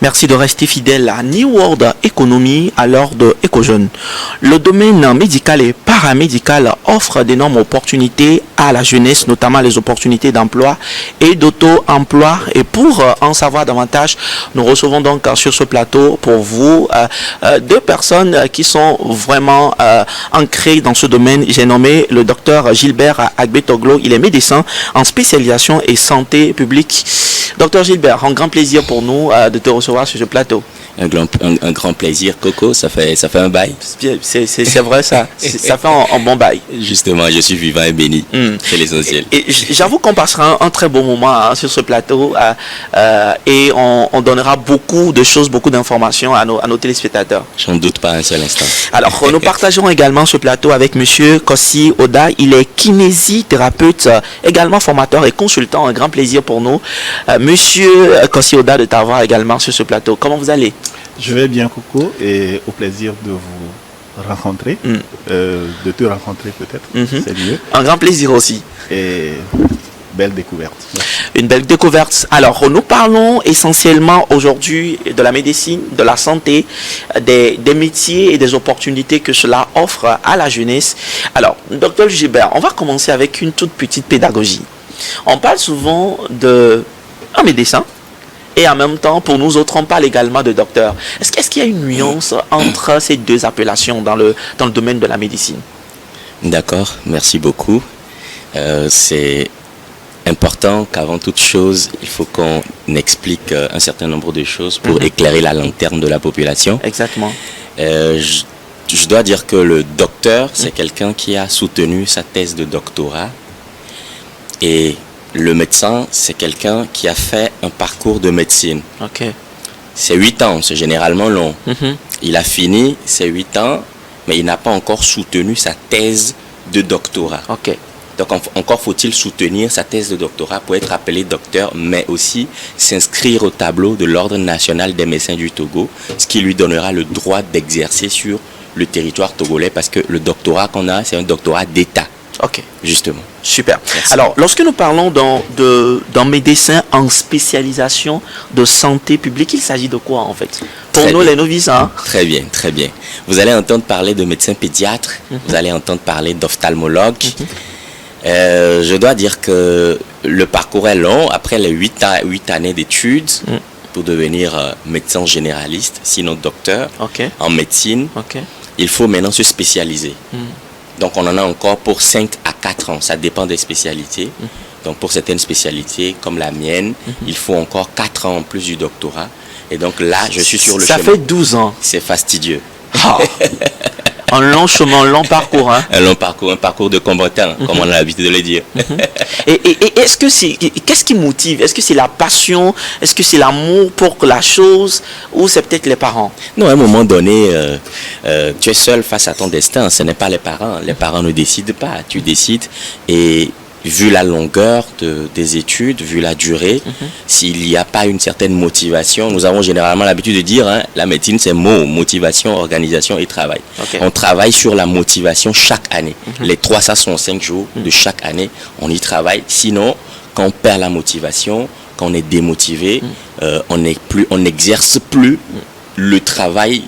Merci de rester fidèle à New World Economy à l'heure de EcoJeune. Le domaine médical et paramédical offre d'énormes opportunités à la jeunesse, notamment les opportunités d'emploi et d'auto-emploi. Et pour en savoir davantage, nous recevons donc sur ce plateau pour vous deux personnes qui sont vraiment ancrées dans ce domaine. J'ai nommé le docteur Gilbert Agbetoglo. Il est médecin en spécialisation et santé publique. Docteur Gilbert, un grand plaisir pour nous de te recevoir sur ce plateau. Un grand plaisir, Coco, ça fait un bail. C'est vrai ça, ça fait un bon bail. Justement, je suis vivant et béni, c'est l'essentiel. Et j'avoue qu'on passera un très bon moment sur ce plateau et on donnera beaucoup de choses, beaucoup d'informations à nos téléspectateurs. J'en doute pas un seul instant. Alors, nous partageons également ce plateau avec Monsieur Kossi Oda. Il est kinésithérapeute, également formateur et consultant. Un grand plaisir pour nous. Monsieur Kossi Oda, de t'avoir également sur ce plateau. Comment vous allez? Je vais bien, Coco, et au plaisir de vous rencontrer, de te rencontrer peut-être, c'est mieux. Un grand plaisir aussi. Et belle découverte. Une belle découverte. Alors, nous parlons essentiellement aujourd'hui de la médecine, de la santé, des métiers et des opportunités que cela offre à la jeunesse. Alors, docteur Gilbert, on va commencer avec une toute petite pédagogie. On parle souvent d'un médecin, et en même temps, pour nous autres, on parle également de docteur. Est-ce qu'il y a une nuance entre ces deux appellations dans le domaine de la médecine? D'accord, merci beaucoup. C'est important qu'avant toute chose, il faut qu'on explique un certain nombre de choses pour éclairer la lanterne de la population. Exactement. Je dois dire que le docteur, c'est quelqu'un qui a soutenu sa thèse de doctorat. Et le médecin, c'est quelqu'un qui a fait un parcours de médecine. Ok. C'est 8 ans, c'est généralement long. Il a fini ses 8 ans, mais il n'a pas encore soutenu sa thèse de doctorat. Ok. Donc encore faut-il soutenir sa thèse de doctorat pour être appelé docteur, mais aussi s'inscrire au tableau de l'Ordre national des médecins du Togo, ce qui lui donnera le droit d'exercer sur le territoire togolais, parce que le doctorat qu'on a, c'est un doctorat d'État. Ok. Justement. Super. Merci. Alors, lorsque nous parlons d'un médecin en spécialisation de santé publique, il s'agit de quoi en fait? Pour Très nous, bien. les novices, hein? Très bien, très bien. Vous allez entendre parler de médecins pédiatres, vous allez entendre parler d'ophtalmologues. Je dois dire que le parcours est long. Après les 8 années d'études, pour devenir médecin généraliste, sinon docteur, en médecine, il faut maintenant se spécialiser. Donc on en a encore pour 5 à 4 ans, ça dépend des spécialités. Donc pour certaines spécialités comme la mienne, il faut encore 4 ans en plus du doctorat. Et donc là, je suis sur le chemin. Ça fait 12 ans. C'est fastidieux. Oh. Un long chemin, un long parcours. Hein? Un long parcours, un parcours de combattant, comme on a l'habitude de le dire. Et est-ce que qu'est-ce qui motive? Est-ce que c'est la passion? Est-ce que c'est l'amour pour la chose? Ou c'est peut-être les parents? Non, à un moment donné, tu es seul face à ton destin. Ce n'est pas les parents. Les parents ne décident pas. Tu décides. Et vu la longueur des études, vu la durée, s'il n'y a pas une certaine motivation, nous avons généralement l'habitude de dire, la médecine c'est motivation, organisation et travail. On travaille sur la motivation chaque année. Les 365 jours de chaque année, on y travaille. Sinon, quand on perd la motivation, quand on est démotivé, on n'exerce plus le travail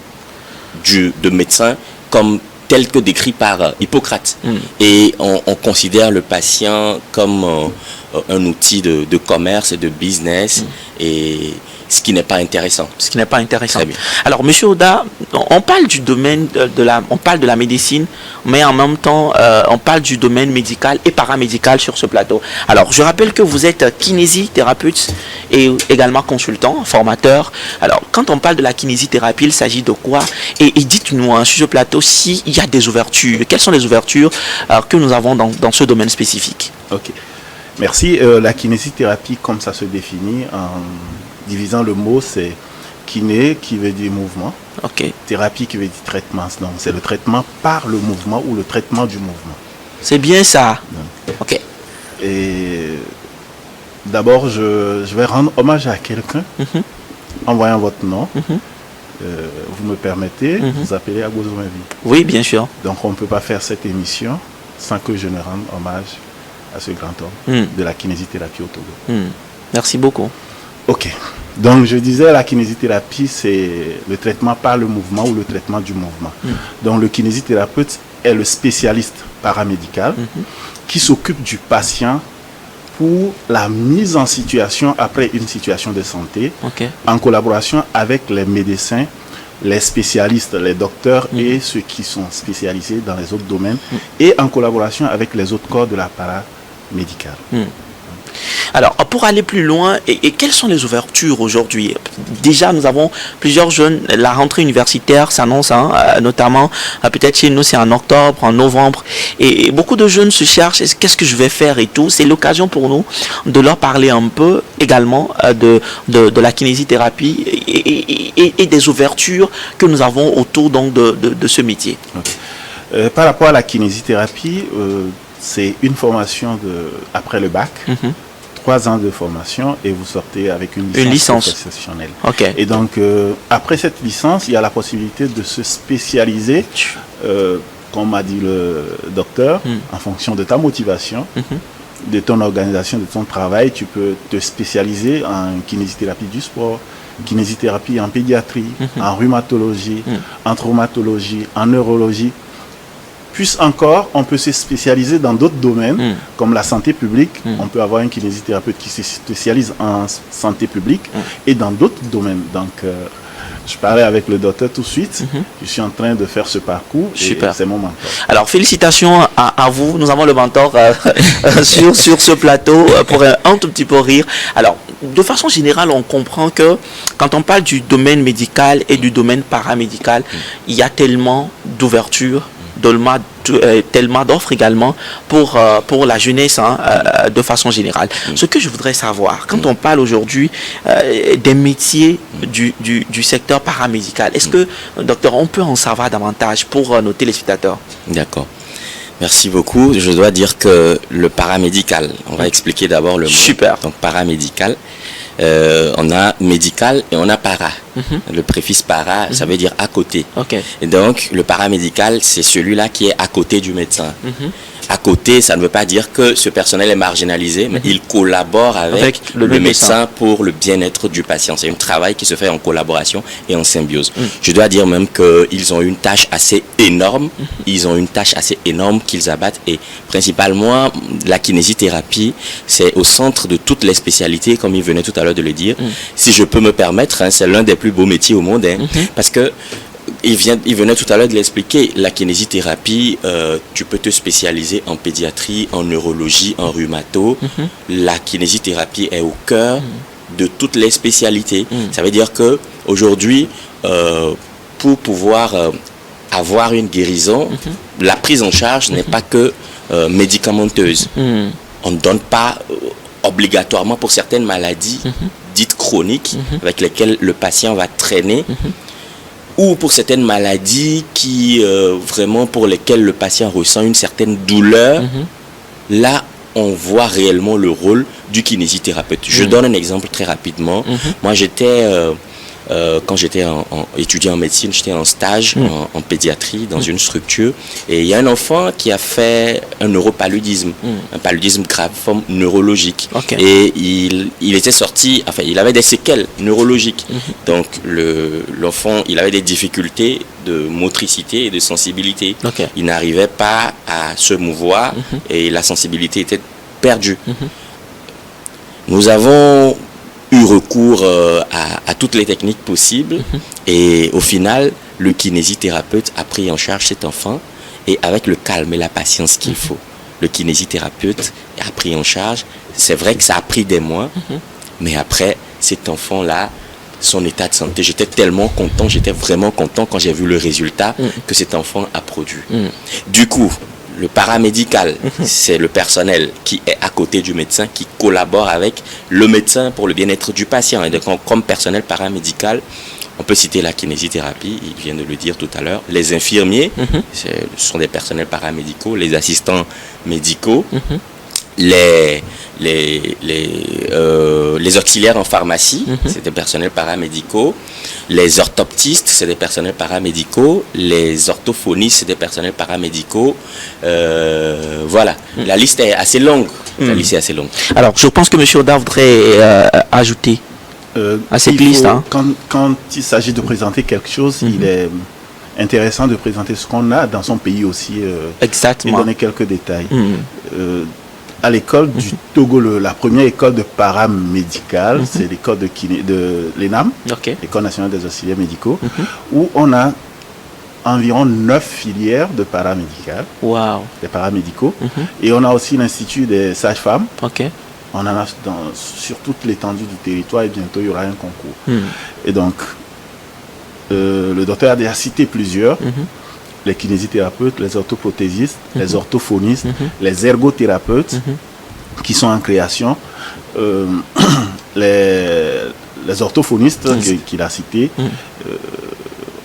de médecin comme tel que décrit par Hippocrate. Et on considère le patient comme un outil de commerce et de business, et ce qui n'est pas intéressant. Ce qui n'est pas intéressant. Très bien. Alors, Monsieur Oda, on parle du domaine on parle de la médecine, mais en même temps, on parle du domaine médical et paramédical sur ce plateau. Alors, je rappelle que vous êtes kinésithérapeute et également consultant, formateur. Alors, quand on parle de la kinésithérapie, il s'agit de quoi? Et dites-nous sur ce plateau s'il y a des ouvertures. Quelles sont les ouvertures que nous avons dans ce domaine spécifique? Ok. Merci. La kinésithérapie, comme ça se définit, en divisant le mot, c'est kiné qui veut dire mouvement. Thérapie qui veut dire traitement. Donc, c'est le traitement par le mouvement ou le traitement du mouvement. C'est bien ça. Donc, et d'abord, je vais rendre hommage à quelqu'un en voyant votre nom. Vous me permettez, vous appelez Agozo Mavi. Oui, bien sûr. Donc, on ne peut pas faire cette émission sans que je ne rende hommage à ce grand homme de la kinésithérapie au Togo. Merci beaucoup. Ok. Donc, je disais, la kinésithérapie, c'est le traitement par le mouvement ou le traitement du mouvement. Donc, le kinésithérapeute est le spécialiste paramédical qui s'occupe du patient pour la mise en situation après une situation de santé, en collaboration avec les médecins, les spécialistes, les docteurs et ceux qui sont spécialisés dans les autres domaines, et en collaboration avec les autres corps de l'appareil médical. Alors, pour aller plus loin, et quelles sont les ouvertures aujourd'hui? Déjà, nous avons plusieurs jeunes. La rentrée universitaire s'annonce, notamment, peut-être chez nous, c'est en octobre, en novembre. Et beaucoup de jeunes se cherchent, qu'est-ce que je vais faire et tout. C'est l'occasion pour nous de leur parler un peu également de la kinésithérapie et des ouvertures que nous avons autour donc, de ce métier. Par rapport à la kinésithérapie, c'est une formation après le bac. 3 ans de formation et vous sortez avec une licence professionnelle. Et donc, après cette licence, il y a la possibilité de se spécialiser, comme m'a dit le docteur, en fonction de ta motivation, de ton organisation, de ton travail. Tu peux te spécialiser en kinésithérapie du sport, kinésithérapie en pédiatrie, en rhumatologie, en traumatologie, en neurologie. Plus encore, on peut se spécialiser dans d'autres domaines, comme la santé publique. On peut avoir un kinésithérapeute qui se spécialise en santé publique et dans d'autres domaines. Donc, je parlais avec le docteur tout de suite. Je suis en train de faire ce parcours. Super. Et c'est mon mentor. Alors, félicitations à vous. Nous avons le mentor sur ce plateau pour un tout petit peu rire. Alors, de façon générale, on comprend que quand on parle du domaine médical et du domaine paramédical, il y a tellement d'ouverture, tellement d'offres également pour la jeunesse de façon générale. Ce que je voudrais savoir, quand on parle aujourd'hui des métiers du secteur paramédical, est-ce que, docteur, on peut en savoir davantage pour nos téléspectateurs? D'accord. Merci beaucoup. Je dois dire que le paramédical, on va expliquer d'abord le mot. Super. Donc paramédical, on a médical et on a para. Le préfixe para, ça veut dire à côté. Et donc, le paramédical, c'est celui-là qui est à côté du médecin. À côté, ça ne veut pas dire que ce personnel est marginalisé, mais il collabore avec le médecin pour le bien-être du patient. C'est un travail qui se fait en collaboration et en symbiose. Je dois dire même qu'ils ont une tâche assez énorme. Ils ont une tâche assez énorme qu'ils abattent. Et principalement, la kinésithérapie, c'est au centre de toutes les spécialités, comme il venait tout à l'heure de le dire. Si je peux me permettre, c'est l'un des plus beaux métiers au monde, parce que il venait tout à l'heure de l'expliquer, la kinésithérapie, tu peux te spécialiser en pédiatrie, en neurologie, en rhumato. La kinésithérapie est au cœur de toutes les spécialités. Ça veut dire que aujourd'hui, pour pouvoir avoir une guérison, la prise en charge n'est pas que médicamenteuse. On ne donne pas obligatoirement pour certaines maladies dites chroniques avec lesquelles le patient va traîner, ou pour certaines maladies qui vraiment pour lesquelles le patient ressent une certaine douleur. Là, on voit réellement le rôle du kinésithérapeute. Je donne un exemple très rapidement. Moi, quand j'étais étudiant en médecine, j'étais en stage en pédiatrie dans une structure, et il y a un enfant qui a fait un neuropaludisme, un paludisme grave, forme neurologique, et il était sorti, enfin il avait des séquelles neurologiques, donc l'enfant il avait des difficultés de motricité et de sensibilité, il n'arrivait pas à se mouvoir et la sensibilité était perdue. Nous avons eu recours à toutes les techniques possibles, et au final le kinésithérapeute a pris en charge cet enfant, et avec le calme et la patience qu'il faut, le kinésithérapeute a pris en charge. C'est vrai que ça a pris des mois, mais après cet enfant là, son état de santé, j'étais tellement content, j'étais vraiment content quand j'ai vu le résultat que cet enfant a produit. Du coup, le paramédical, c'est le personnel qui est à côté du médecin, qui collabore avec le médecin pour le bien-être du patient. Et donc, comme personnel paramédical, on peut citer la kinésithérapie, il vient de le dire tout à l'heure, les infirmiers, ce sont des personnels paramédicaux, les assistants médicaux, les auxiliaires en pharmacie, c'est des personnels paramédicaux. Les orthoptistes, c'est des personnels paramédicaux. Les orthophonistes, c'est des personnels paramédicaux. Voilà, la liste est assez longue. La liste est assez longue. Alors, je pense que M. Oda voudrait ajouter. assez glisse, hein. Quand il s'agit de présenter quelque chose, il est intéressant de présenter ce qu'on a dans son pays aussi. Exactement. Et donner quelques détails. À l'école du Togo, la première école de paramédicale, c'est l'école de l'ENAM, l'École nationale des auxiliaires médicaux, où on a environ 9 filières de paramédicales, des paramédicaux. Et on a aussi l'Institut des sages-femmes. On en a sur toute l'étendue du territoire et bientôt il y aura un concours. Et donc, le docteur a déjà cité plusieurs. Les kinésithérapeutes, les orthoprothésistes, les orthophonistes, les ergothérapeutes qui sont en création, les orthophonistes qu'il a cités.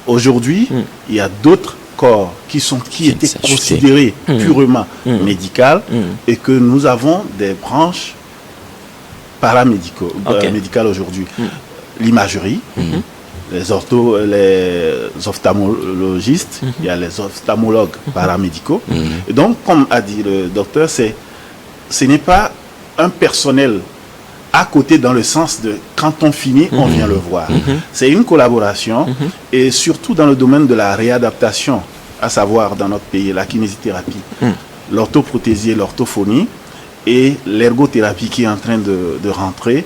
Aujourd'hui, il y a d'autres corps qui étaient considérés purement médicaux et que nous avons des branches paramédicales aujourd'hui. L'imagerie, les ophtalmologistes, il y a les ophtalmologues paramédicaux. Et donc, comme a dit le docteur, ce n'est pas un personnel à côté dans le sens de quand on finit, on vient le voir. C'est une collaboration et surtout dans le domaine de la réadaptation, à savoir dans notre pays, la kinésithérapie, l'orthoprothésie et l'orthophonie et l'ergothérapie qui est en train de rentrer.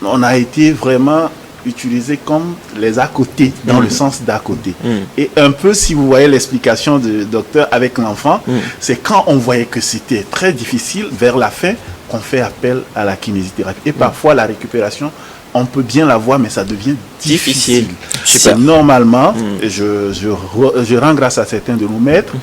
On a été vraiment utilisés comme les à côté, dans le sens d'à côté. Et un peu, si vous voyez l'explication du docteur avec l'enfant, c'est quand on voyait que c'était très difficile, vers la fin, qu'on fait appel à la kinésithérapie. Et parfois, la récupération, on peut bien la voir, mais ça devient difficile. Normalement, je rends grâce à certains de nos maîtres,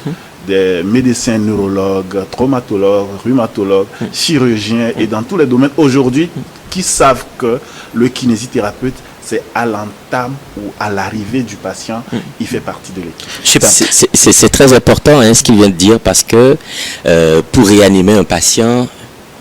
des médecins neurologues, traumatologues, rhumatologues, chirurgiens, et dans tous les domaines aujourd'hui, qui savent que le kinésithérapeute, c'est à l'entame ou à l'arrivée du patient, il fait partie de l'équipe. C'est très important ce qu'il vient de dire, parce que pour réanimer un patient,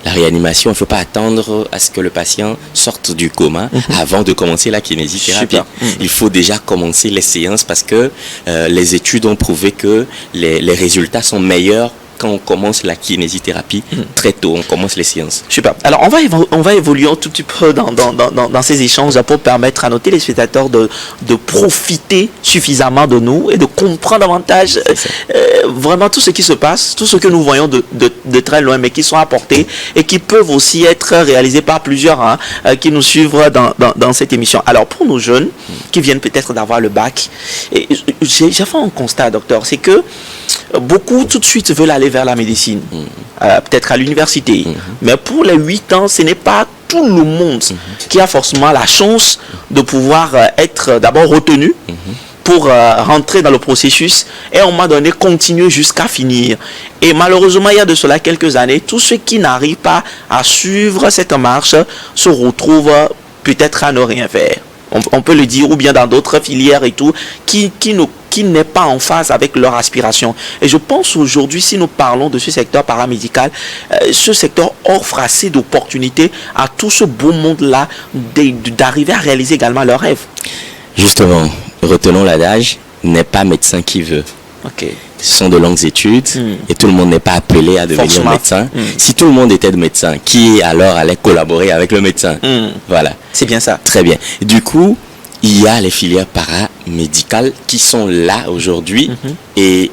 la réanimation, il ne faut pas attendre à ce que le patient sorte du coma avant de commencer la kinésithérapie. Il faut déjà commencer les séances, parce que les études ont prouvé que les résultats sont meilleurs quand on commence la kinésithérapie très tôt, on commence les séances. Super. Alors, on va évoluer un tout petit peu dans ces échanges pour permettre à nos téléspectateurs de profiter suffisamment de nous et de comprendre davantage vraiment tout ce qui se passe, tout ce que nous voyons de très loin, mais qui sont apportés et qui peuvent aussi être réalisés par plusieurs qui nous suivent dans cette émission. Alors, pour nos jeunes qui viennent peut-être d'avoir le bac, j'ai fait un constat, docteur, c'est que beaucoup tout de suite veulent aller vers la médecine, peut-être à l'université. Mais pour les 8 ans, ce n'est pas tout le monde qui a forcément la chance de pouvoir être d'abord retenu pour rentrer dans le processus et à un moment donné continuer jusqu'à finir. Et malheureusement, il y a de cela quelques années, tous ceux qui n'arrivent pas à suivre cette marche se retrouvent peut-être à ne rien faire. On peut le dire, ou bien dans d'autres filières et tout, qui n'est pas en phase avec leur aspiration. Et je pense aujourd'hui, si nous parlons de ce secteur paramédical, ce secteur offre assez d'opportunités à tout ce beau monde-là d'arriver à réaliser également leurs rêves. Justement, retenons l'adage, n'est pas médecin qui veut. Ce sont de longues études et tout le monde n'est pas appelé à devenir médecin. Si tout le monde était médecin, qui alors allait collaborer avec le médecin? Voilà. C'est bien ça. Très bien. Du coup, il y a les filières paramédicales qui sont là aujourd'hui et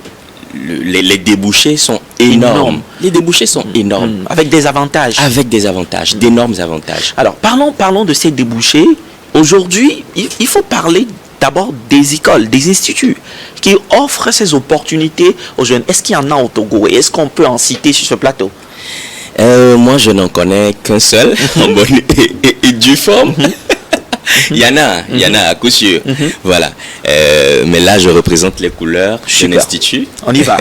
les débouchés sont énormes. Les débouchés sont énormes. Avec des avantages. Avec des avantages, d'énormes avantages. Alors, parlons de ces débouchés. Aujourd'hui, il faut parler d'abord des écoles, des instituts qui offrent ces opportunités aux jeunes. Est-ce qu'il y en a au Togo et est-ce qu'on peut en citer sur ce plateau? Moi, je n'en connais qu'un seul, en bonne et due forme. Il y en a à coup sûr. Voilà. Mais là, je représente les couleurs d'un institut. On y va.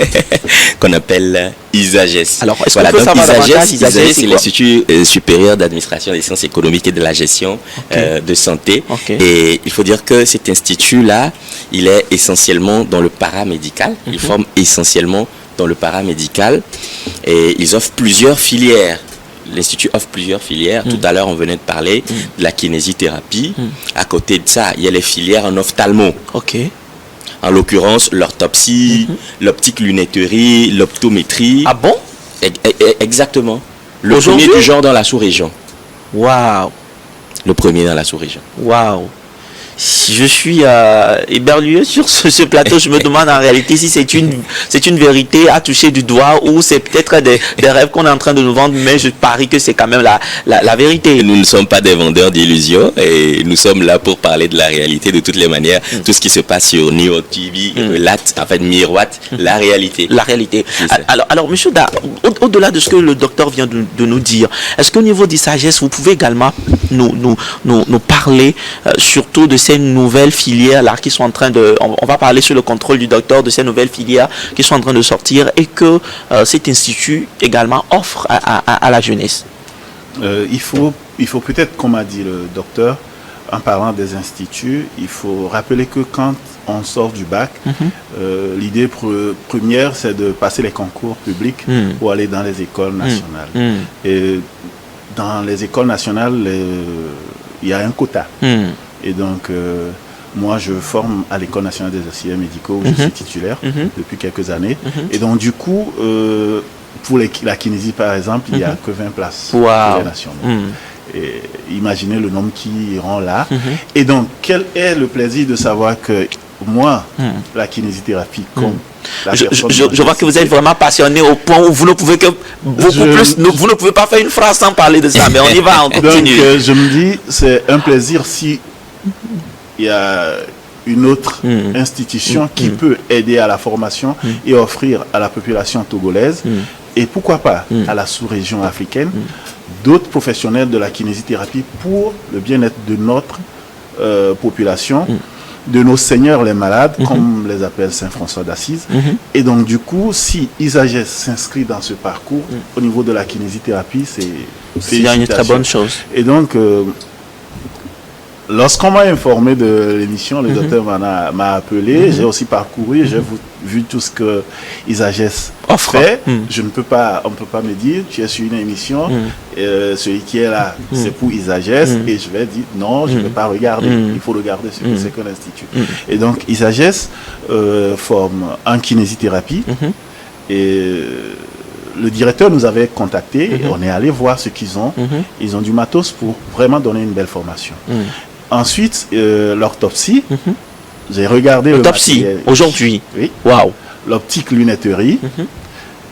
Qu'on appelle ISAGES. Alors, est-ce qu'on peut savoir davantage ISAGES, c'est l'Institut supérieur d'administration des sciences économiques et de la gestion de santé. Et il faut dire que cet institut-là, il est essentiellement dans le paramédical. Il forme essentiellement dans le paramédical. Et ils offrent plusieurs filières. L'Institut offre plusieurs filières. Tout à l'heure, on venait de parler de la kinésithérapie. À côté de ça, il y a les filières en ophtalmo. En l'occurrence, l'orthopsie, l'optique lunetterie, l'optométrie. Ah bon? Exactement. Le premier du genre dans la sous-région. Waouh! Le premier dans la sous-région. Waouh! Je suis éberlué sur ce plateau. Je me demande en réalité si c'est une vérité à toucher du doigt ou c'est peut-être des rêves qu'on est en train de nous vendre, mais je parie que c'est quand même la vérité. Nous ne sommes pas des vendeurs d'illusions et nous sommes là pour parler de la réalité de toutes les manières. Tout ce qui se passe sur New York TV relate, en fait, miroite la réalité. La réalité. Alors, monsieur Da, au-delà de ce que le docteur vient de nous dire, est-ce qu'au niveau d'ISAGES, vous pouvez également nous parler surtout de ces nouvelles filières là qui sont en train de, on va parler sur le contrôle du docteur, de ces nouvelles filières qui sont en train de sortir et que cet institut également offre à la jeunesse? Il faut peut-être, comme a dit le docteur, en parlant des instituts, il faut rappeler que quand on sort du bac, l'idée première, c'est de passer les concours publics pour aller dans les écoles nationales. Et dans les écoles nationales, il y a un quota. Et donc, moi, je forme à l'École nationale des auxiliaires médicaux, où je suis titulaire depuis quelques années. Et donc, du coup, pour la Kinésie, par exemple, il n'y a que 20 places pour les nationaux. Et imaginez le nombre qui iront là. Et donc, quel est le plaisir de savoir que moi, la kinésithérapie, comme je vois que vous êtes vraiment passionné au point où vous ne pouvez que vous ne pouvez pas faire une phrase sans parler de ça, mais on y va, on continue. Donc, je me dis, c'est un plaisir si il y a une autre institution qui peut aider à la formation et offrir à la population togolaise, et pourquoi pas à la sous-région africaine, d'autres professionnels de la kinésithérapie pour le bien-être de notre population, de nos seigneurs les malades, comme les appelle Saint François d'Assise. Et donc du coup, si ISAGES s'inscrit dans ce parcours, au niveau de la kinésithérapie, c'est une très bonne chose. Et donc, lorsqu'on m'a informé de l'émission, le docteur m'a appelé, j'ai aussi parcouru, j'ai vu tout ce que ISAGES fait. On ne peut pas me dire, tu es sur une émission, celui qui est là, c'est pour ISAGES, et je vais dire, non, je ne vais pas regarder, il faut regarder ce que c'est que l'institut. Et donc, ISAGES forme en kinésithérapie, et le directeur nous avait contacté, et on est allé voir ce qu'ils ont. Ils ont du matos pour vraiment donner une belle formation. Ensuite, l'orthopsie. J'ai regardé l'autopsie aujourd'hui. Oui. Waouh. L'optique lunetterie,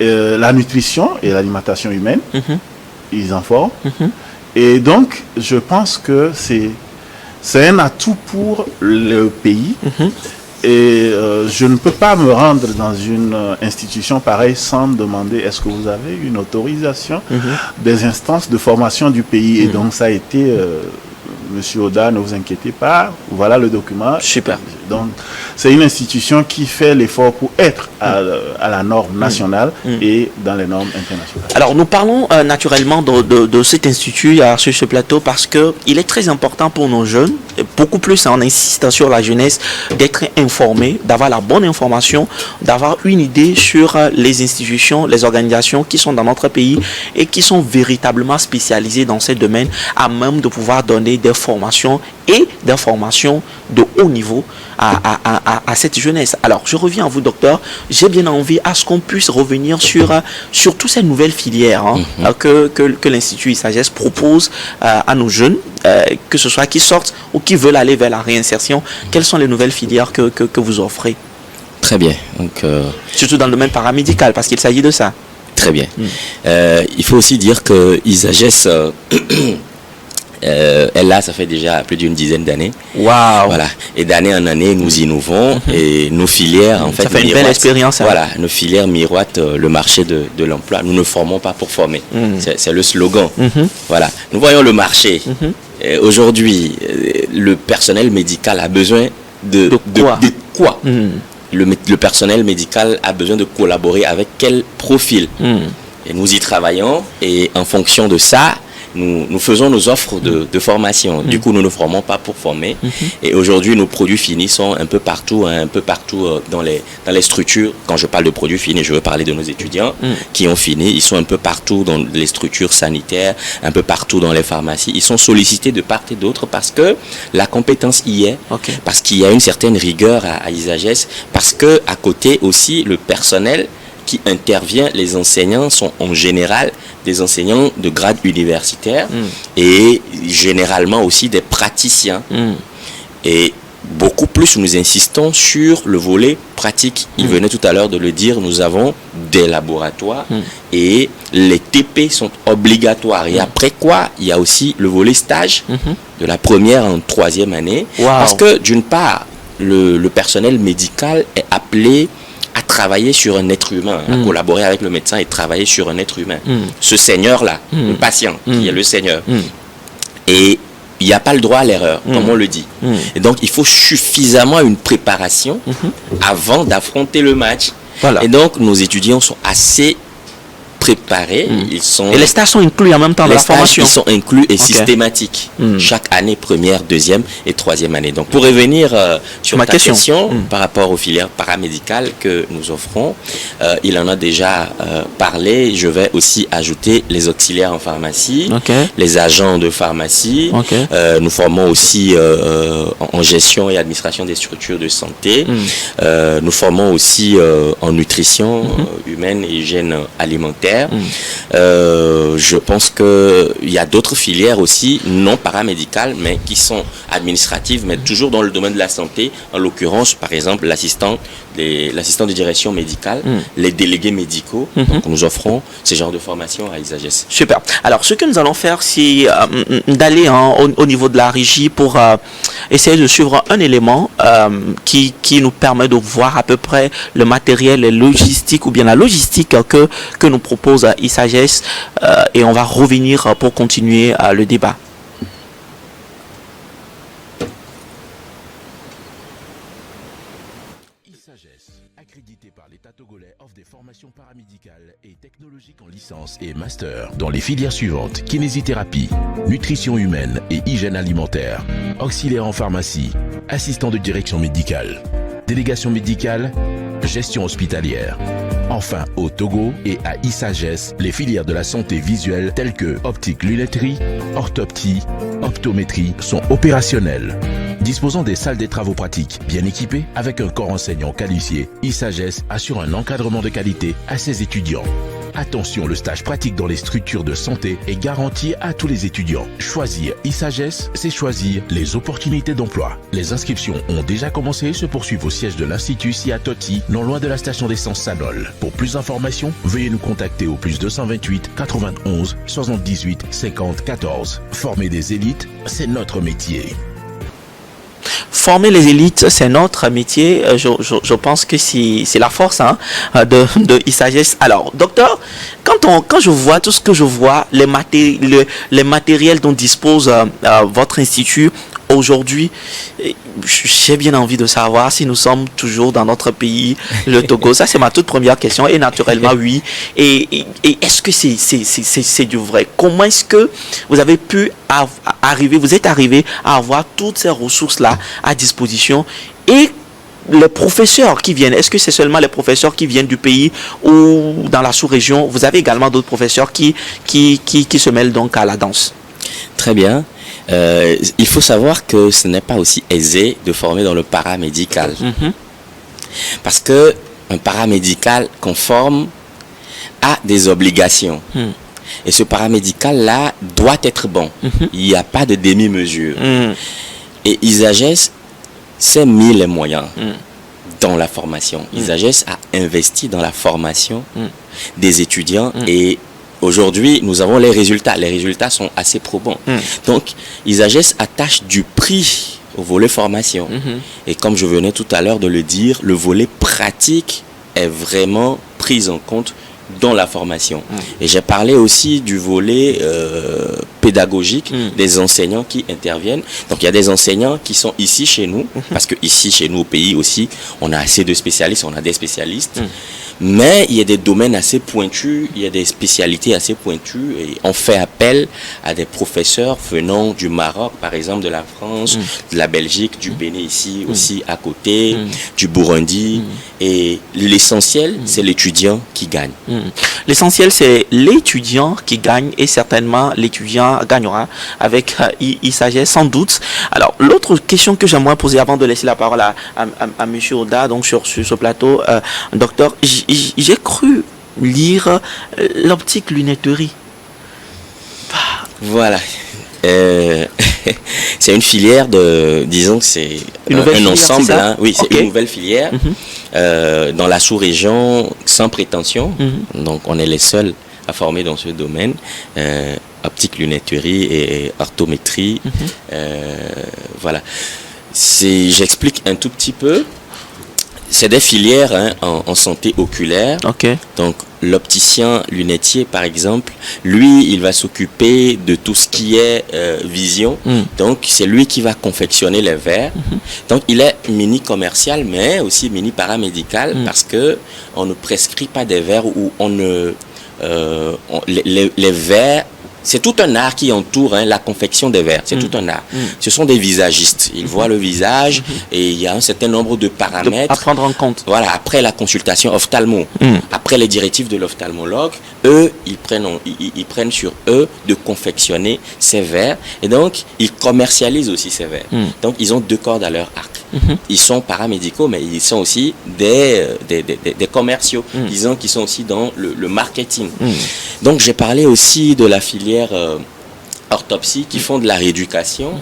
la nutrition et l'alimentation humaine. Ils en forment. Et donc, je pense que c'est un atout pour le pays. Et je ne peux pas me rendre dans une institution pareille sans demander est-ce que vous avez une autorisation des instances de formation du pays. Et donc, ça a été... Monsieur Oda, ne vous inquiétez pas, voilà le document. Super. Donc, c'est une institution qui fait l'effort pour être à la norme nationale et dans les normes internationales. Alors, nous parlons naturellement de cet institut sur ce plateau parce qu'il est très important pour nos jeunes, beaucoup plus on insiste sur la jeunesse, d'être informés, d'avoir la bonne information, d'avoir une idée sur les institutions, les organisations qui sont dans notre pays et qui sont véritablement spécialisées dans ces domaines, à même de pouvoir donner des formations et d'informations de haut niveau à cette jeunesse. Alors, je reviens à vous, docteur. J'ai bien envie à ce qu'on puisse revenir sur toutes ces nouvelles filières que l'Institut ISAGES propose à nos jeunes, que ce soit qui sortent ou qui veulent aller vers la réinsertion. Quelles sont les nouvelles filières que vous offrez? Très bien. Donc, surtout dans le domaine paramédical, parce qu'il s'agit de ça. Très bien. Il faut aussi dire que ISAGES... elle là, ça fait déjà plus d'une dizaine d'années. Waouh. Voilà. Et d'année en année, nous innovons et nos filières, en fait, ça fait une belle expérience. Hein. Voilà, nos filières miroitent le marché de l'emploi. Nous ne formons pas pour former. C'est le slogan. Voilà. Nous voyons le marché. Aujourd'hui, le personnel médical a besoin de quoi le personnel médical a besoin de collaborer avec quel profil. Et nous y travaillons et en fonction de ça, nous faisons nos offres de formation. Du coup, nous ne formons pas pour former. Et aujourd'hui, nos produits finis sont un peu partout dans les structures. Quand je parle de produits finis, je veux parler de nos étudiants qui ont fini. Ils sont un peu partout dans les structures sanitaires, un peu partout dans les pharmacies. Ils sont sollicités de part et d'autre parce que la compétence y est, parce qu'il y a une certaine rigueur à ISAGES, parce que à côté aussi, le personnel qui intervient, les enseignants sont en général des enseignants de grade universitaire et généralement aussi des praticiens. Et beaucoup plus, nous insistons sur le volet pratique. Il venait tout à l'heure de le dire, nous avons des laboratoires et les TP sont obligatoires. Et après quoi, il y a aussi le volet stage de la première en troisième année. Parce que d'une part, le personnel médical est appelé à travailler sur un être humain, à collaborer avec le médecin et travailler sur un être humain. Ce seigneur-là, le patient, qui est le seigneur. Et il n'y a pas le droit à l'erreur, comme on le dit. Et donc, il faut suffisamment une préparation avant d'affronter le match. Voilà. Et donc, nos étudiants sont assez préparés. Et les stages sont inclus en même temps dans la formation? Ils sont inclus et systématiques. Chaque année, première, deuxième et troisième année. Donc, pour revenir sur ta question par rapport aux filières paramédicales que nous offrons, il en a déjà parlé. Je vais aussi ajouter les auxiliaires en pharmacie, les agents de pharmacie. Nous formons aussi en gestion et administration des structures de santé. Nous formons aussi en nutrition humaine et hygiène alimentaire. Je pense qu'il y a d'autres filières aussi non paramédicales mais qui sont administratives mais toujours dans le domaine de la santé, en l'occurrence par exemple l'assistant de direction médicale, les délégués médicaux. Donc nous offrons ce genre de formation à ISAGES. Super. Alors ce que nous allons faire, c'est d'aller au niveau de la régie pour essayer de suivre un élément qui nous permet de voir à peu près le matériel et logistique ou bien la logistique que nous propose ISAGES et on va revenir pour continuer le débat. ISAGES, accrédité par l'État togolais, offre des formations paramédicales et technologiques en licence et master dans les filières suivantes: kinésithérapie, nutrition humaine et hygiène alimentaire, auxiliaire en pharmacie, assistant de direction médicale, délégation médicale, gestion hospitalière. Enfin, au Togo et à ISAGES, les filières de la santé visuelle telles que optique-lunetterie, orthoptie, optométrie sont opérationnelles. Disposant des salles des travaux pratiques bien équipées avec un corps enseignant qualifié, ISAGES assure un encadrement de qualité à ses étudiants. Attention, le stage pratique dans les structures de santé est garanti à tous les étudiants. Choisir ISAGES, c'est choisir les opportunités d'emploi. Les inscriptions ont déjà commencé et se poursuivent au siège de l'Institut Siatoti, non loin de la station d'essence Sanol. Pour plus d'informations, veuillez nous contacter au +228 91 78 50 14. Former des élites, c'est notre métier. Former les élites, c'est notre métier. Je pense que c'est la force de ISAGES. Alors, docteur, quand je vois tout ce que je vois, les matériels dont dispose votre institut aujourd'hui, j'ai bien envie de savoir si nous sommes toujours dans notre pays, le Togo. Ça, c'est ma toute première question. Et naturellement, oui. Et est-ce que c'est du vrai? Comment est-ce que vous avez pu vous êtes arrivé à avoir toutes ces ressources-là à disposition? Et les professeurs qui viennent, est-ce que c'est seulement les professeurs qui viennent du pays ou dans la sous-région? Vous avez également d'autres professeurs qui se mêlent donc à la danse? Très bien. Il faut savoir que ce n'est pas aussi aisé de former dans le paramédical. Parce que un paramédical qu'on forme a des obligations. Et ce paramédical-là doit être bon. Il n'y a pas de demi-mesure. Et ISAGES s'est mis les moyens dans la formation. ISAGES a investi dans la formation des étudiants et aujourd'hui, nous avons les résultats. Les résultats sont assez probants. Donc, ISAGES attache du prix au volet formation. Et comme je venais tout à l'heure de le dire, le volet pratique est vraiment pris en compte dans la formation. Et j'ai parlé aussi du volet pédagogique des enseignants qui interviennent. Donc, il y a des enseignants qui sont ici chez nous, parce que ici, chez nous, au pays aussi, on a assez de spécialistes, on a des spécialistes. Mais il y a des domaines assez pointus, il y a des spécialités assez pointues et on fait appel à des professeurs venant du Maroc, par exemple, de la France, de la Belgique, du Bénin ici aussi à côté, du Burundi. Et l'essentiel, c'est l'étudiant qui gagne. L'essentiel, c'est l'étudiant qui gagne et certainement l'étudiant gagnera avec ISAGES sans doute. Alors, l'autre question que j'aimerais poser avant de laisser la parole à M. Oda, donc sur ce plateau, docteur, j'ai cru lire l'optique lunetterie. Voilà. C'est une filière disons que c'est un ensemble, hein. Oui, c'est une nouvelle filière dans la sous-région sans prétention. Donc on est les seuls à former dans ce domaine, optique lunetterie et orthométrie. Voilà. J'explique un tout petit peu. C'est des filières, hein, en santé oculaire. Donc l'opticien lunetier, par exemple, lui, il va s'occuper de tout ce qui est vision. Donc c'est lui qui va confectionner les verres. Donc il est mini commercial, mais aussi mini paramédical, parce que on ne prescrit pas des verres où on ne les verres. C'est tout un art qui entoure, hein, la confection des verres. C'est tout un art. Ce sont des visagistes. Ils voient le visage et il y a un certain nombre de paramètres à prendre en compte. Voilà, après la consultation ophtalmo, après les directives de l'ophtalmologue, eux, ils prennent sur eux de confectionner ces verres. Et donc, ils commercialisent aussi ces verres. Donc, ils ont deux cordes à leur arc. Ils sont paramédicaux, mais ils sont aussi des commerciaux. Disons qu'ils sont aussi dans le marketing. Donc, j'ai parlé aussi de la filière orthopsie qui font de la rééducation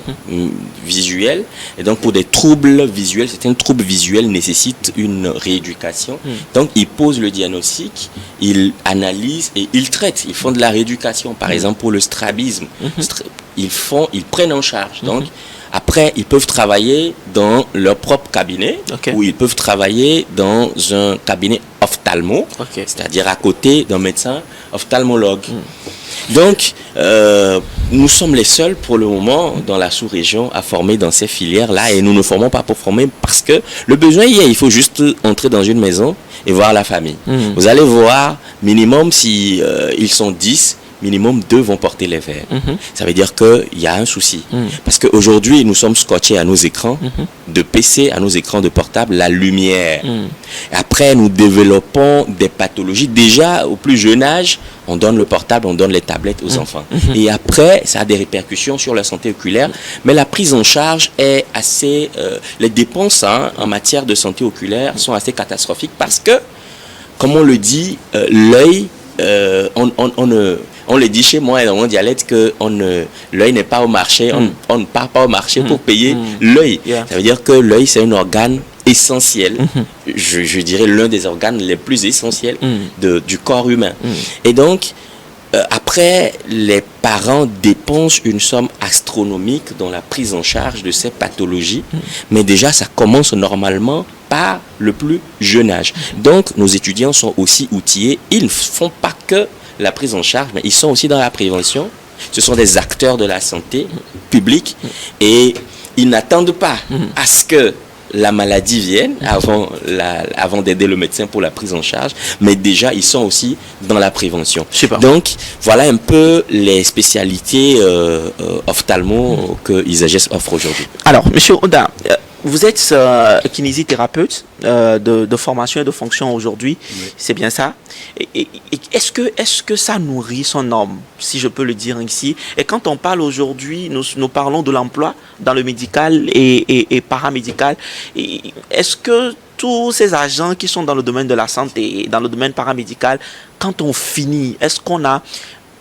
visuelle. Et donc, pour des troubles visuels, certains troubles visuels nécessitent une rééducation. Donc, ils posent le diagnostic, ils analysent et ils traitent. Ils font de la rééducation. Par exemple, pour le strabisme, ils prennent en charge. Donc, après, ils peuvent travailler dans leur propre cabinet ou ils peuvent travailler dans un cabinet ophtalmo, c'est-à-dire à côté d'un médecin ophtalmologue. Donc, nous sommes les seuls pour le moment dans la sous-région à former dans ces filières-là et nous ne formons pas pour former parce que le besoin y est. Il faut juste entrer dans une maison et voir la famille. Vous allez voir, minimum, si ils sont 10, minimum 2 vont porter les verres. Ça veut dire qu'il y a un souci. Parce qu'aujourd'hui, nous sommes scotchés à nos écrans de PC, à nos écrans de portable, la lumière. Après, nous développons des pathologies. Déjà, au plus jeune âge, on donne le portable, on donne les tablettes aux enfants. Et après, ça a des répercussions sur la santé oculaire. Mais la prise en charge est assez... les dépenses, hein, en matière de santé oculaire sont assez catastrophiques parce que, comme on le dit, l'œil, on le dit chez moi et dans mon dialecte que l'œil n'est pas au marché, on ne part pas au marché pour payer l'œil. Ça veut dire que l'œil, c'est un organe essentiel, je dirais l'un des organes les plus essentiels du corps humain. Et donc, après, les parents dépensent une somme astronomique dans la prise en charge de ces pathologies, mais déjà, ça commence normalement par le plus jeune âge. Donc, nos étudiants sont aussi outillés. Ils ne font pas que la prise en charge, mais ils sont aussi dans la prévention. Ce sont des acteurs de la santé publique et ils n'attendent pas à ce que la maladie vienne avant d'aider le médecin pour la prise en charge, mais déjà ils sont aussi dans la prévention. Donc voilà un peu les spécialités ophtalmo que ISAGES offre aujourd'hui. Alors, Monsieur Oda, vous êtes kinésithérapeute de formation et de fonction aujourd'hui, c'est bien ça. Et est-ce que ça nourrit son homme, si je peux le dire ici? Et quand on parle aujourd'hui, nous parlons de l'emploi dans le médical et paramédical. Est-ce que tous ces agents qui sont dans le domaine de la santé, dans le domaine paramédical, quand on finit, est-ce qu'on a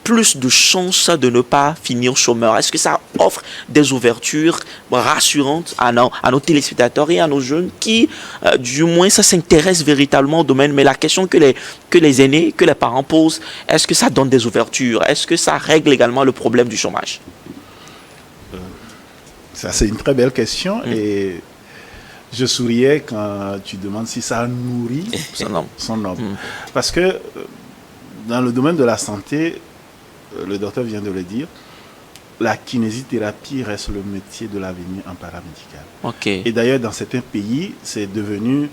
plus de chances de ne pas finir chômeur? Est-ce que ça offre des ouvertures rassurantes à nos téléspectateurs et à nos jeunes qui, du moins, ça s'intéresse véritablement au domaine? Mais la question que les aînés, que les parents posent, est-ce que ça donne des ouvertures? Est-ce que ça règle également le problème du chômage? Ça, c'est une très belle question et je souriais quand tu demandes si ça nourrit son homme. Parce que dans le domaine de la santé, le docteur vient de le dire, la kinésithérapie reste le métier de l'avenir en paramédical. Et d'ailleurs, dans certains pays, c'est devenu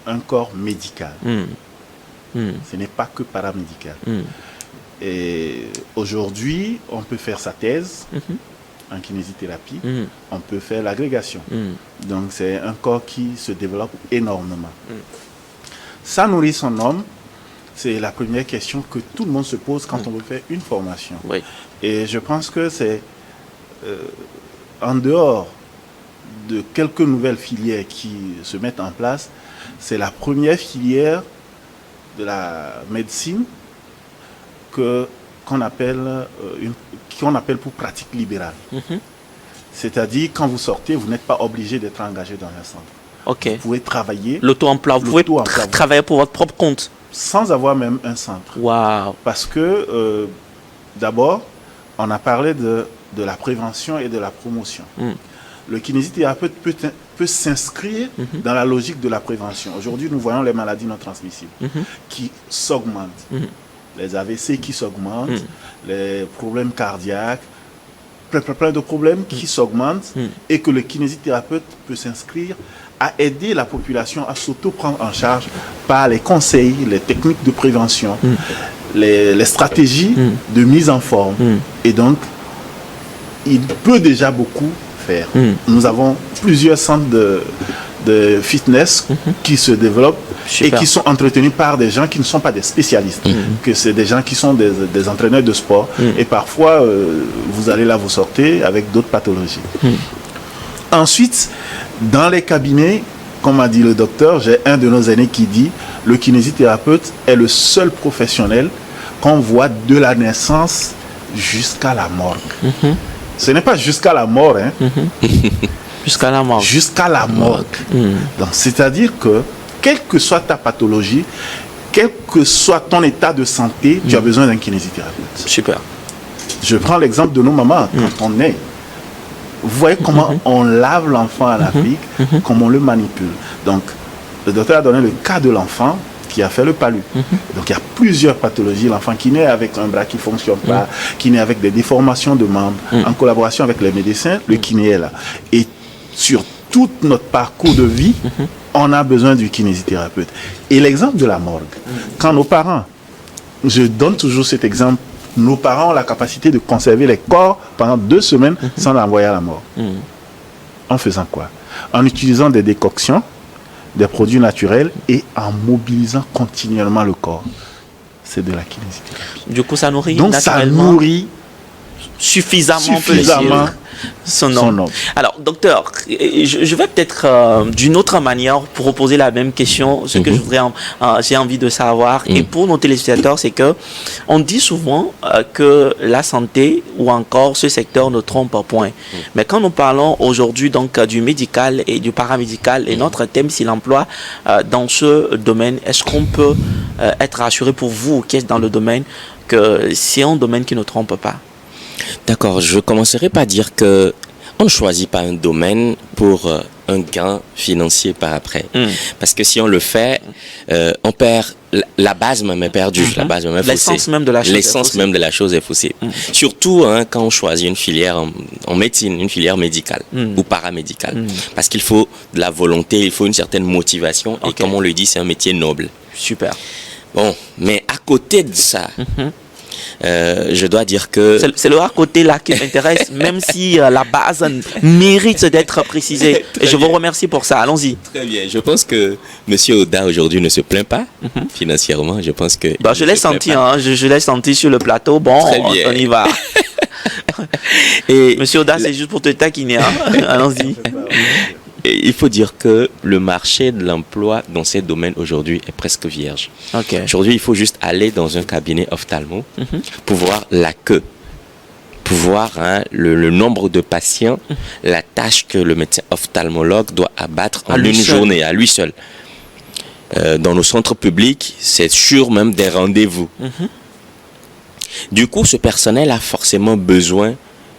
un corps médical. Ce n'est pas que paramédical. Et aujourd'hui, on peut faire sa thèse en kinésithérapie, on peut faire l'agrégation. Donc, c'est un corps qui se développe énormément. Ça nourrit son homme C'est la première question que tout le monde se pose quand on veut faire une formation. Oui. Et je pense que c'est en dehors de quelques nouvelles filières qui se mettent en place, c'est la première filière de la médecine qu'on appelle pour pratique libérale. C'est-à-dire, quand vous sortez, vous n'êtes pas obligé d'être engagé dans un centre. Ok. Vous pouvez travailler. L'auto-emploi, vous pouvez travailler pour votre propre compte. Sans avoir même un centre. Waouh. Parce que, d'abord, on a parlé de la prévention et de la promotion. Le kinésithérapeute peut s'inscrire dans la logique de la prévention. Aujourd'hui, nous voyons les maladies non transmissibles qui s'augmentent. Les AVC qui s'augmentent, les problèmes cardiaques, plein de problèmes qui s'augmentent et que le kinésithérapeute peut s'inscrire à aider la population à s'auto-prendre en charge par les conseils, les techniques de prévention, les stratégies de mise en forme. Et donc, il peut déjà beaucoup faire. Nous avons plusieurs centres de fitness qui se développent et qui sont entretenus par des gens qui ne sont pas des spécialistes, que c'est des gens qui sont des entraîneurs de sport. Et parfois, vous allez là, vous sortez avec d'autres pathologies. Ensuite, dans les cabinets, comme a dit le docteur, j'ai un de nos aînés qui dit le kinésithérapeute est le seul professionnel qu'on voit de la naissance jusqu'à la mort. Ce n'est pas jusqu'à la mort, hein. Jusqu'à la mort. Jusqu'à la mort. Donc, c'est-à-dire que, quelle que soit ta pathologie, quel que soit ton état de santé, tu as besoin d'un kinésithérapeute. Super. Je prends l'exemple de nos mamans quand on est. Vous voyez comment on lave l'enfant en Afrique, comment on le manipule. Donc, le docteur a donné le cas de l'enfant qui a fait le palu. Donc, il y a plusieurs pathologies. L'enfant qui naît avec un bras qui ne fonctionne pas, qui naît avec des déformations de membres, en collaboration avec les médecins, le kiné est là. Et sur tout notre parcours de vie, on a besoin du kinésithérapeute. Et l'exemple de la morgue, quand nos parents, je donne toujours cet exemple, nos parents ont la capacité de conserver les corps pendant 2 semaines sans l'envoyer à la mort. En faisant quoi? En utilisant des décoctions, des produits naturels et en mobilisant continuellement le corps. C'est de la kinésithérapie. Du coup, ça nourrit donc naturellement. Ça nourrit suffisamment son homme. Alors, docteur, je vais peut-être d'une autre manière proposer la même question. Ce que j'ai envie de savoir, et pour nos téléspectateurs, c'est que on dit souvent que la santé ou encore ce secteur ne trompe point. Mais quand nous parlons aujourd'hui donc du médical et du paramédical, et notre thème, c'est l'emploi dans ce domaine, est-ce qu'on peut être rassuré pour vous qui êtes dans le domaine que c'est un domaine qui ne trompe pas? D'accord, je commencerai par dire que on ne choisit pas un domaine pour un gain financier par après. Parce que si on le fait, on perd la base même est perdue, la base même est faussée. L'essence même de la chose. L'essence même de la chose est faussée. Surtout quand on choisit une filière en médecine, une filière médicale ou paramédicale. Parce qu'il faut de la volonté, il faut une certaine motivation. Et comme on le dit, c'est un métier noble. Super. Bon, mais à côté de ça, je dois dire que... C'est le à côté là qui m'intéresse, même si la base mérite d'être précisée. Et je vous remercie pour ça. Allons-y. Très bien. Je pense que M. Oda aujourd'hui ne se plaint pas financièrement. Je pense que... je l'ai senti, je l'ai senti sur le plateau. Bon, on y va. Et M. Oda, c'est juste pour te taquiner. Allons-y. Il faut dire que le marché de l'emploi dans ces domaines aujourd'hui est presque vierge. Aujourd'hui, il faut juste aller dans un cabinet ophtalmo pour voir la queue, pour voir le nombre de patients, la tâche que le médecin ophtalmologue doit abattre en une journée, à lui seul. Dans nos centres publics, c'est sûr même des rendez-vous. Du coup, ce personnel a forcément besoin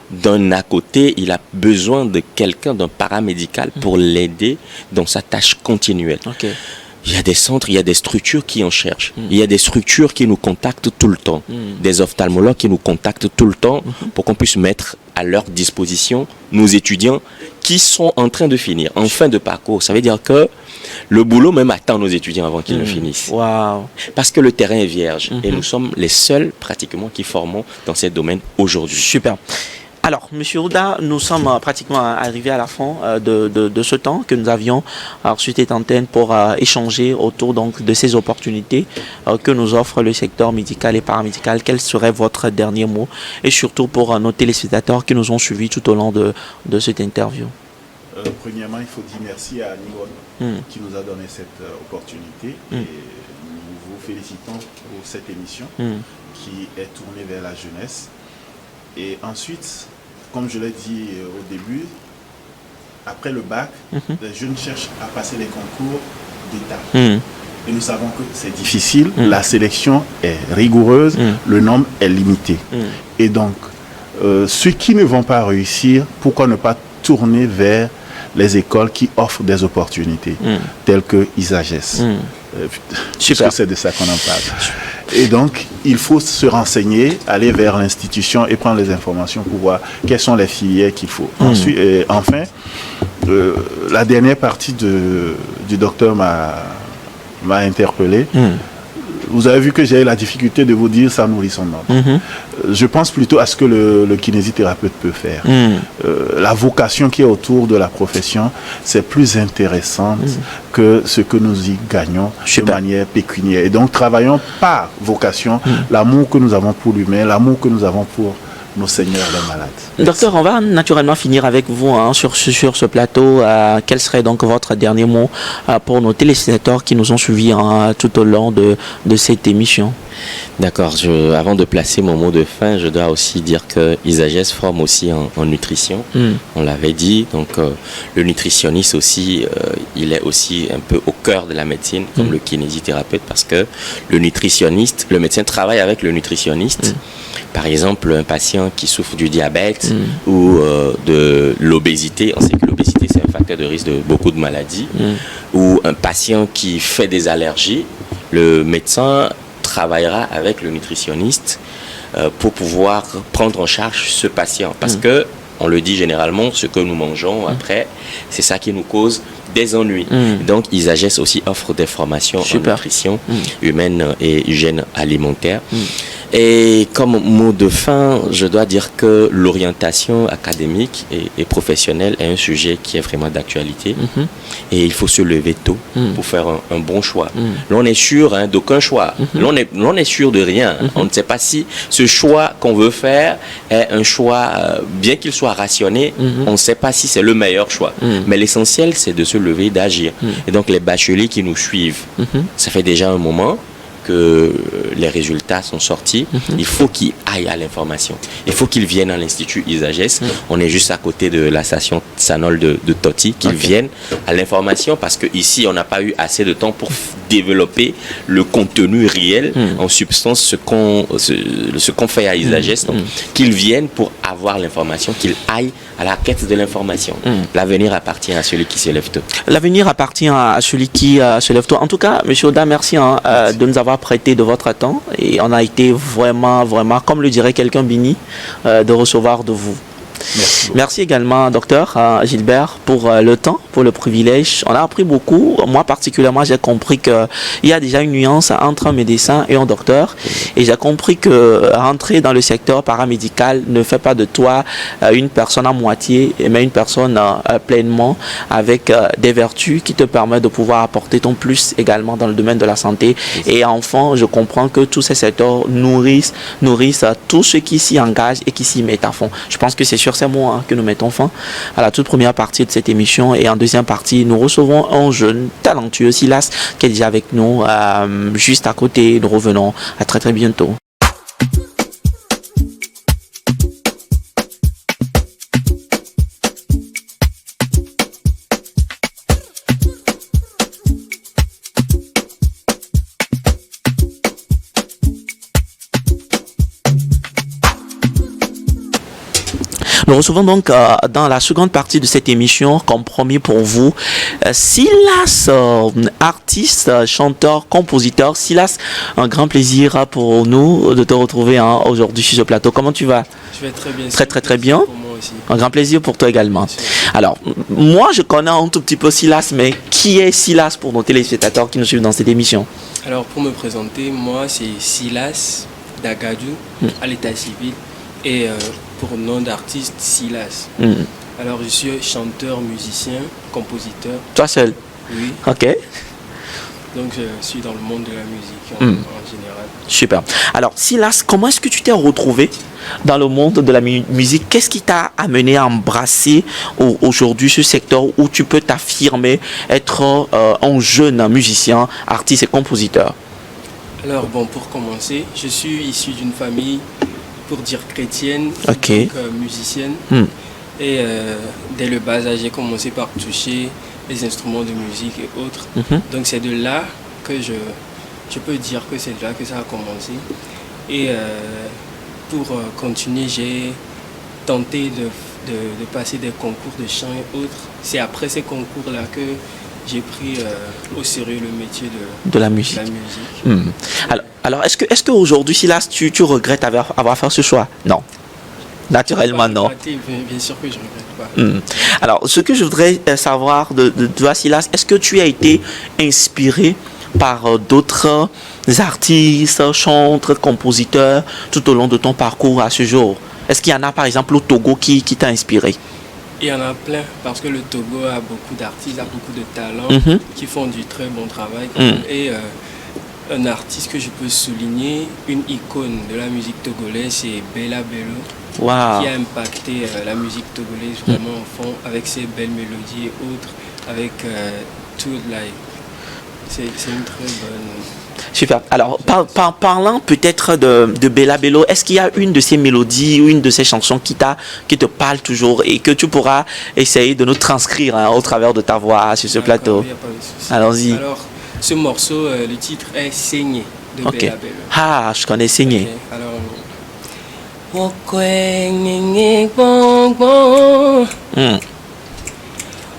d'un à côté, il a besoin de quelqu'un, d'un paramédical pour l'aider dans sa tâche continuelle. Il y a des centres, il y a des structures qui en cherchent. Il y a des structures qui nous contactent tout le temps. Des ophtalmologues qui nous contactent tout le temps pour qu'on puisse mettre à leur disposition nos étudiants qui sont en train de finir, en fin de parcours. Ça veut dire que le boulot même attend nos étudiants avant qu'ils ne finissent. Parce que le terrain est vierge et nous sommes les seuls pratiquement qui formons dans ces domaines aujourd'hui. Super. Alors, Monsieur Ouda, nous sommes pratiquement arrivés à la fin de ce temps que nous avions sur cette antenne pour échanger autour donc de ces opportunités que nous offre le secteur médical et paramédical. Quel serait votre dernier mot? Et surtout pour nos téléspectateurs qui nous ont suivis tout au long de cette interview. Premièrement, il faut dire merci à Niwon qui nous a donné cette opportunité et nous vous félicitons pour cette émission qui est tournée vers la jeunesse. Et ensuite, comme je l'ai dit au début, après le bac, les jeunes cherchent à passer les concours d'État. Et nous savons que c'est difficile, la sélection est rigoureuse, le nombre est limité. Et donc, ceux qui ne vont pas réussir, pourquoi ne pas tourner vers les écoles qui offrent des opportunités, telles que ISAGES. Puisque c'est de ça qu'on en parle. Et donc, il faut se renseigner, aller vers l'institution et prendre les informations pour voir quelles sont les filières qu'il faut. Ensuite, enfin, la dernière partie du docteur m'a interpellé. Vous avez vu que j'ai eu la difficulté de vous dire ça nourrit son homme. Je pense plutôt à ce que le kinésithérapeute peut faire. La vocation qui est autour de la profession, c'est plus intéressante que ce que nous y gagnons de manière pécuniaire. Et donc, travaillons par vocation, l'amour que nous avons pour l'humain, l'amour que nous avons pour nos seigneurs les malades. Docteur, on va naturellement finir avec vous sur ce plateau. Quel serait donc votre dernier mot pour nos téléspectateurs qui nous ont suivis tout au long de cette émission? D'accord, avant de placer mon mot de fin, je dois aussi dire que ISAGES forme aussi en nutrition, on l'avait dit, donc le nutritionniste aussi, il est aussi un peu au cœur de la médecine, comme le kinésithérapeute, parce que le nutritionniste, le médecin travaille avec le nutritionniste. Par exemple, un patient qui souffre du diabète ou de l'obésité, on sait que l'obésité c'est un facteur de risque de beaucoup de maladies, ou un patient qui fait des allergies, le médecin travaillera avec le nutritionniste pour pouvoir prendre en charge ce patient. Parce que, on le dit généralement, ce que nous mangeons après, c'est ça qui nous cause des ennuis. Donc, ISAGES aussi offre des formations en nutrition humaine et hygiène alimentaire. Et comme mot de fin, je dois dire que l'orientation académique et professionnelle est un sujet qui est vraiment d'actualité. Et il faut se lever tôt pour faire un bon choix. L'on est sûr d'aucun choix. L'on est sûr de rien. On ne sait pas si ce choix qu'on veut faire est un choix, bien qu'il soit rationné, on ne sait pas si c'est le meilleur choix. Mais l'essentiel, c'est de se lever, d'agir. Et donc, les bacheliers qui nous suivent, ça fait déjà un moment que les résultats sont sortis, il faut qu'ils aillent à l'information. Il faut qu'ils viennent à l'Institut ISAGES. On est juste à côté de la station Sanol de Toti, qu'ils viennent à l'information parce qu'ici, on n'a pas eu assez de temps pour développer le contenu réel, en substance, ce qu'on fait à ISAGES. Donc, qu'ils viennent pour avoir l'information, qu'ils aillent à la quête de l'information. L'avenir appartient à celui qui se lève tôt. L'avenir appartient à celui qui se lève tôt. En tout cas, M. Ouda, merci de nous avoir prêté de votre temps. Et on a été vraiment, comme le dirait quelqu'un béni, de recevoir de vous. Merci également, docteur Gilbert, pour le temps, pour le privilège. On a appris beaucoup. Moi, particulièrement, j'ai compris qu'il y a déjà une nuance entre un médecin et un docteur. Et j'ai compris que rentrer dans le secteur paramédical ne fait pas de toi une personne à moitié, mais une personne pleinement avec des vertus qui te permettent de pouvoir apporter ton plus également dans le domaine de la santé. Et enfin, je comprends que tous ces secteurs nourrissent tous ceux qui s'y engagent et qui s'y mettent à fond. Je pense que c'est sur ces mots que nous mettons fin à la toute première partie de cette émission. Et en deuxième partie, nous recevons un jeune talentueux, Silas, qui est déjà avec nous juste à côté. Nous revenons à très très bientôt. Nous recevons donc dans la seconde partie de cette émission, comme promis pour vous, Silas, artiste, chanteur, compositeur. Silas, un grand plaisir pour nous de te retrouver aujourd'hui sur ce plateau. Comment tu vas? Je vais très bien. Très bien. Pour moi aussi. Un grand plaisir pour toi également. Alors, moi je connais un tout petit peu Silas, mais qui est Silas pour nos téléspectateurs qui nous suivent dans cette émission? Alors, pour me présenter, moi c'est Silas Dagadou, à l'état civil. Et pour nom d'artiste Silas. Alors je suis chanteur, musicien, compositeur. Toi seul? Oui. Ok. Donc je suis dans le monde de la musique en général. Super. Alors Silas, comment est-ce que tu t'es retrouvé dans le monde de la musique? Qu'est-ce qui t'a amené à embrasser aujourd'hui ce secteur où tu peux t'affirmer être un jeune musicien, artiste et compositeur? Alors bon, pour commencer, je suis issu d'une famille, pour dire chrétienne, Ok. donc musicienne. Et dès le bas âge, j'ai commencé par toucher les instruments de musique et autres. Donc c'est de là que je peux dire que c'est de là que ça a commencé. Et pour continuer, j'ai tenté de passer des concours de chant et autres. C'est après ces concours-là que j'ai pris au sérieux le métier de la musique. Alors est-ce qu'aujourd'hui, Silas, tu regrettes avoir fait ce choix? Non. Naturellement, non. Bien sûr que je ne regrette pas. Alors, ce que je voudrais savoir de toi, Silas, est-ce que tu as été inspiré par d'autres artistes, chanteurs, compositeurs tout au long de ton parcours à ce jour? Est-ce qu'il y en a, par exemple, au Togo qui t'a inspiré? Il y en a plein, parce que le Togo a beaucoup d'artistes, a beaucoup de talents qui font du très bon travail. Et un artiste que je peux souligner, une icône de la musique togolaise, c'est Bella Bello. Wow. Qui a impacté la musique togolaise vraiment au fond, avec ses belles mélodies et autres, avec tout live. C'est une très bonne... Super. Alors, parlant peut-être de Bella Bello, est-ce qu'il y a une de ces mélodies ou une de ces chansons qui te parle toujours et que tu pourras essayer de nous transcrire au travers de ta voix sur ce plateau? Il n'y a pas de souci. Allons-y. Alors, ce morceau, le titre est Saigné de Bella Bello. Ah, je connais Saigné. Okay. Alors, Okwenye bonbon,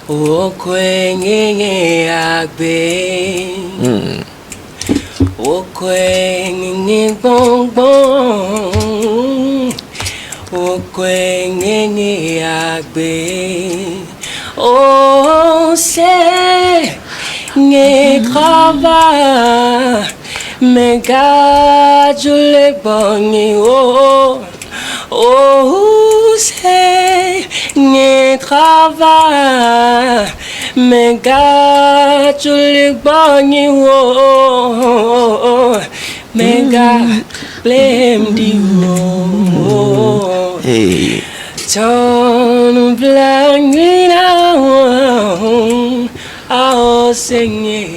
okwenye agbe, okwenye bonbon, okwenye agbe, oh c'est nye krava, me gajo le bonye oh. Oh, c'est un travail, mais gars, tu le bonnes, oh, mais gars, blême du mot. Ton blanc, oh, Seigneur.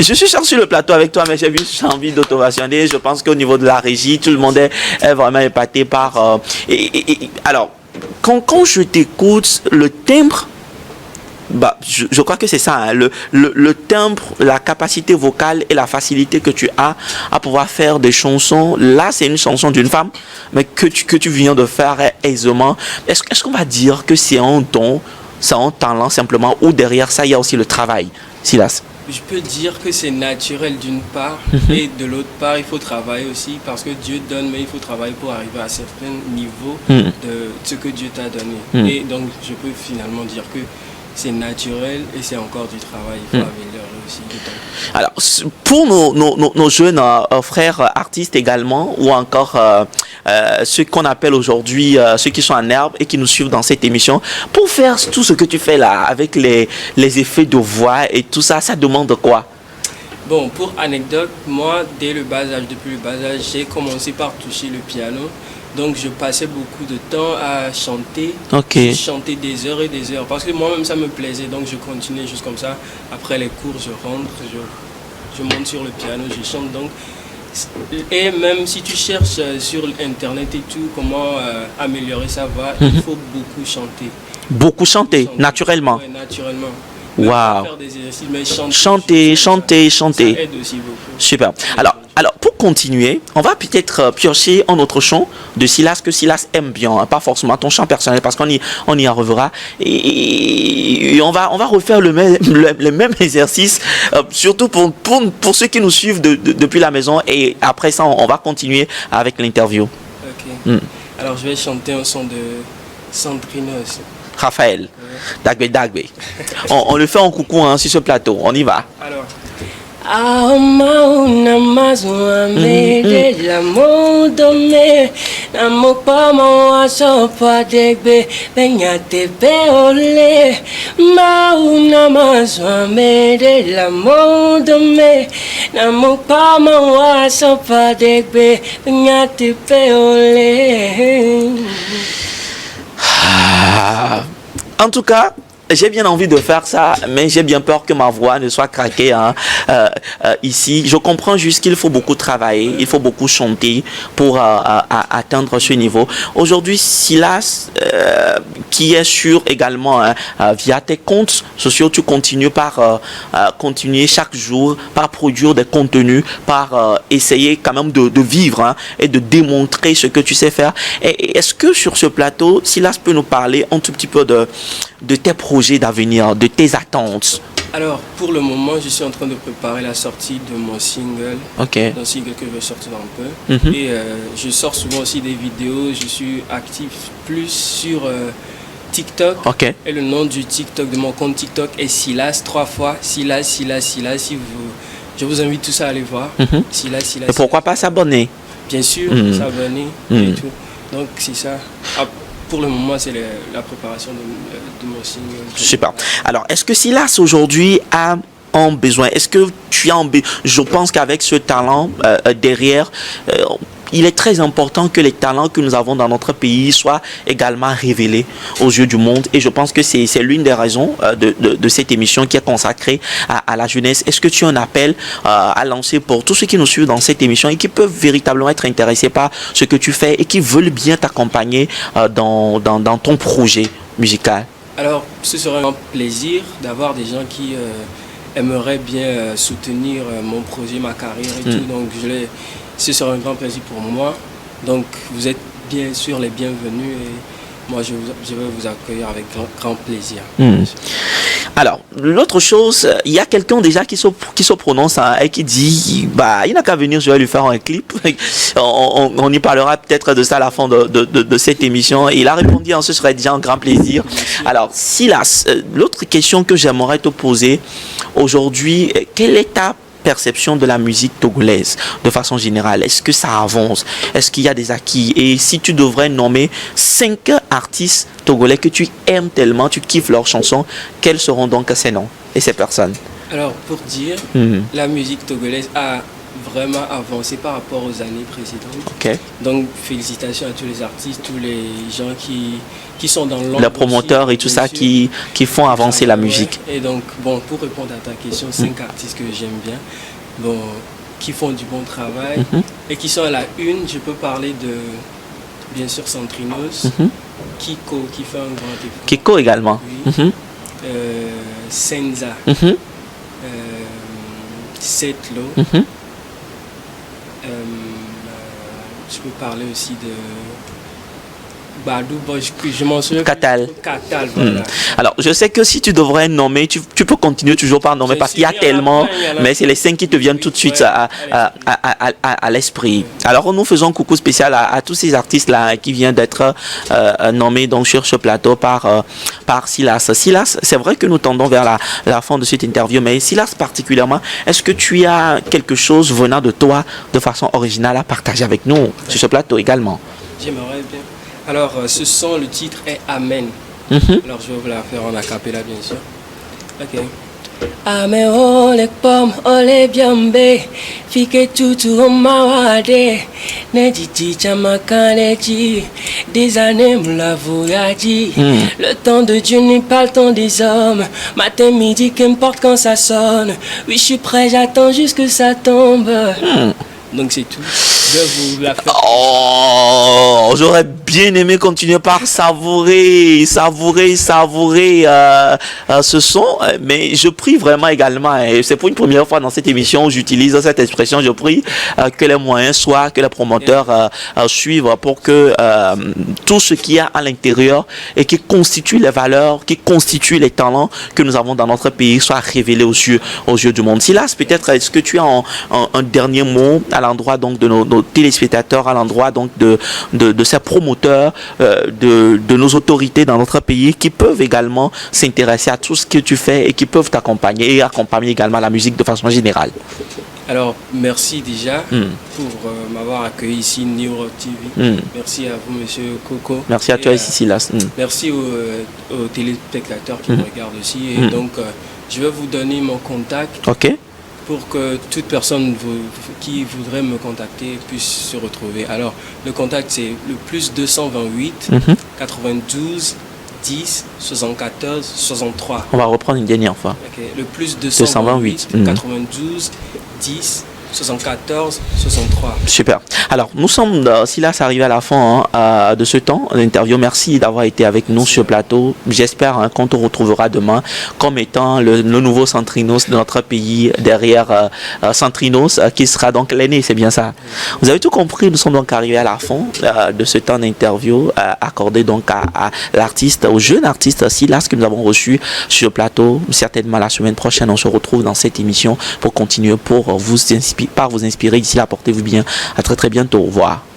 Je suis sur le plateau avec toi, mais j'ai envie d'autovationner. Je pense qu'au niveau de la régie, tout le monde est vraiment épaté par... alors, quand je t'écoute, le timbre, je crois que c'est ça, hein, le timbre, la capacité vocale et la facilité que tu as à pouvoir faire des chansons. Là, c'est une chanson d'une femme, mais que tu viens de faire aisément. Est-ce qu'on va dire que c'est un don, c'est un talent simplement, ou derrière ça, il y a aussi le travail, Silas? Je peux dire que c'est naturel d'une part, et de l'autre part, il faut travailler aussi, parce que Dieu donne, mais il faut travailler pour arriver à un certain niveau de ce que Dieu t'a donné. Et donc, je peux finalement dire que c'est naturel et c'est encore du travail, il faut améliorer aussi du temps. Alors, pour nos jeunes frères artistes également, ou encore ceux qu'on appelle aujourd'hui, ceux qui sont en herbe et qui nous suivent dans cette émission, pour faire tout ce que tu fais là, avec les effets de voix et tout ça, ça demande quoi? Bon, pour anecdote, moi, dès le bas âge, depuis le bas âge, j'ai commencé par toucher le piano. Donc je passais beaucoup de temps à chanter, je chantais des heures et des heures, parce que moi-même ça me plaisait, donc je continuais juste comme ça. Après les cours, je rentre, je monte sur le piano, je chante. Donc, et même si tu cherches sur Internet et tout, comment améliorer sa voix, il faut beaucoup chanter. Beaucoup chanter, naturellement. Oui, naturellement. Wow. Faire des exercices, mais chanter. Ça aide aussi beaucoup. Super. Alors, pour continuer, on va peut-être piocher un autre chant de Silas que Silas aime bien, hein, pas forcément ton chant personnel, parce qu'on y arrivera. Et on va refaire le même exercice, surtout pour ceux qui nous suivent depuis la maison. Et après ça, on va continuer avec l'interview. Ok. Alors, je vais chanter un son de Sandrine aussi. Raphaël, Dagbe. On le fait en coucou, hein, sur ce plateau. On y va. Alors, Aoma mazwame de la modome namopamo asopa degbe benyate peole mauna mazwame de la modome namopamo asopa degbe benyate peole. En tout cas, j'ai bien envie de faire ça, mais j'ai bien peur que ma voix ne soit craquée ici. Je comprends juste qu'il faut beaucoup travailler, il faut beaucoup chanter pour atteindre ce niveau. Aujourd'hui, Silas, qui est sûr également via tes comptes sociaux, tu continues par continuer chaque jour, par produire des contenus, par essayer quand même de vivre et de démontrer ce que tu sais faire. Et est-ce que sur ce plateau, Silas peut nous parler un tout petit peu de tes projets d'avenir, de tes attentes? Alors, pour le moment, je suis en train de préparer la sortie de mon single. Okay. Un single que je vais sortir un peu. Et je sors souvent aussi des vidéos. Je suis actif plus sur TikTok. Okay. Et le nom du TikTok, de mon compte TikTok est Silas, 3 fois. Silas. Je vous invite tous à aller voir. Silas. Et pourquoi pas s'abonner? Bien sûr, s'abonner et tout. Donc, c'est ça. Pour le moment, c'est la préparation de mon single. Super. Alors, est-ce que Silas aujourd'hui a un besoin? Est-ce que tu as un besoin? Je pense qu'avec ce talent derrière, il est très important que les talents que nous avons dans notre pays soient également révélés aux yeux du monde. Et je pense que c'est l'une des raisons de cette émission qui est consacrée à la jeunesse. Est-ce que tu as un appel à lancer pour tous ceux qui nous suivent dans cette émission et qui peuvent véritablement être intéressés par ce que tu fais et qui veulent bien t'accompagner dans ton projet musical? Alors, ce serait un plaisir d'avoir des gens qui aimeraient bien soutenir mon projet, ma carrière et tout. Donc, ce sera un grand plaisir pour moi. Donc, vous êtes bien sûr les bienvenus et moi, je vais vous accueillir avec grand plaisir. Alors, l'autre chose, il y a quelqu'un déjà qui se prononce et qui dit, il n'a qu'à venir, je vais lui faire un clip. On y parlera peut-être de ça à la fin de cette émission. Et il a répondu, ce serait déjà un grand plaisir. Alors, Silas, l'autre question que j'aimerais te poser aujourd'hui, quelle est ta perception de la musique togolaise de façon générale? Est-ce que ça avance? Est-ce qu'il y a des acquis? Et si tu devrais nommer 5 artistes togolais que tu aimes tellement, tu kiffes leurs chansons, quels seront donc ces noms et ces personnes? Alors, pour dire, la musique togolaise a vraiment avancé par rapport aux années précédentes. Okay. Donc, félicitations à tous les artistes, tous les gens qui sont dans l'ombre. Les promoteurs aussi, et tout ça qui font avancer la musique. Et donc, bon, pour répondre à ta question, 5 artistes que j'aime bien, bon, qui font du bon travail et qui sont à la une. Je peux parler de, bien sûr, Centrinos, Kiko, qui fait un grand effort. Kiko également. Oui. Senza, Setlo. Je peux parler aussi de Badou, je m'en souviens. Katal. Voilà. Alors, je sais que si tu devrais nommer, tu peux continuer toujours par nommer parce qu'il y a tellement, mais c'est les 5 qui te viennent tout de suite à l'esprit. Alors, nous faisons coucou spécial à tous ces artistes-là qui viennent d'être nommés donc, sur ce plateau par Silas. Silas, c'est vrai que nous tendons vers la fin de cette interview, mais Silas particulièrement, est-ce que tu as quelque chose venant de toi de façon originale à partager avec nous sur ce plateau également? J'aimerais bien. Alors, ce son, le titre est Amen. Alors, je vais vous la faire en acapella, bien sûr. Ok. Amen, ole pom, ole biambe, fike tutu omawade, nediti chamakaneti, des années moula voyadi. Le temps de Dieu n'est pas le temps des hommes. Matin, midi, qu'importe quand ça sonne. Oui, je suis prêt, j'attends juste que ça tombe. Donc, c'est tout. Je vais vous la faire. Oh, j'aurais bien aimé continuer par savourer ce son, mais je prie vraiment également, et c'est pour une première fois dans cette émission où j'utilise cette expression, je prie que les moyens soient, que les promoteurs suivent pour que tout ce qu'il y a à l'intérieur et qui constitue les valeurs, qui constitue les talents que nous avons dans notre pays soit révélé aux yeux du monde. Silas, peut-être est-ce que tu as un dernier mot à l'endroit donc de nos téléspectateurs, à l'endroit donc de ces promoteurs, de nos autorités dans notre pays qui peuvent également s'intéresser à tout ce que tu fais et qui peuvent t'accompagner et accompagner également la musique de façon générale? Alors, merci déjà pour m'avoir accueilli ici, New Rock TV. Merci à vous, monsieur Coco. Merci à toi, Silas. Merci aux téléspectateurs qui me regardent aussi. Et donc, je vais vous donner mon contact pour que toute personne qui voudrait me contacter puisse se retrouver. Alors, le contact, c'est le plus 228 92 10 74 63. On va reprendre une dernière fois. Le plus 228 92 10 74 63. Super. Alors, nous sommes, Silas, arrivé à la fin de ce temps d'interview. Merci d'avoir été avec nous sur le plateau. J'espère qu'on te retrouvera demain comme étant le nouveau Centrinos de notre pays, derrière Centrinos, qui sera donc l'aîné, c'est bien ça. Vous avez tout compris, nous sommes donc arrivés à la fin de ce temps d'interview accordé donc à l'artiste, au jeune artiste Silas que nous avons reçu sur le plateau. Certainement la semaine prochaine, on se retrouve dans cette émission pour continuer, pour vous inspirer. D'ici là, portez-vous bien. À très très bientôt. Au revoir.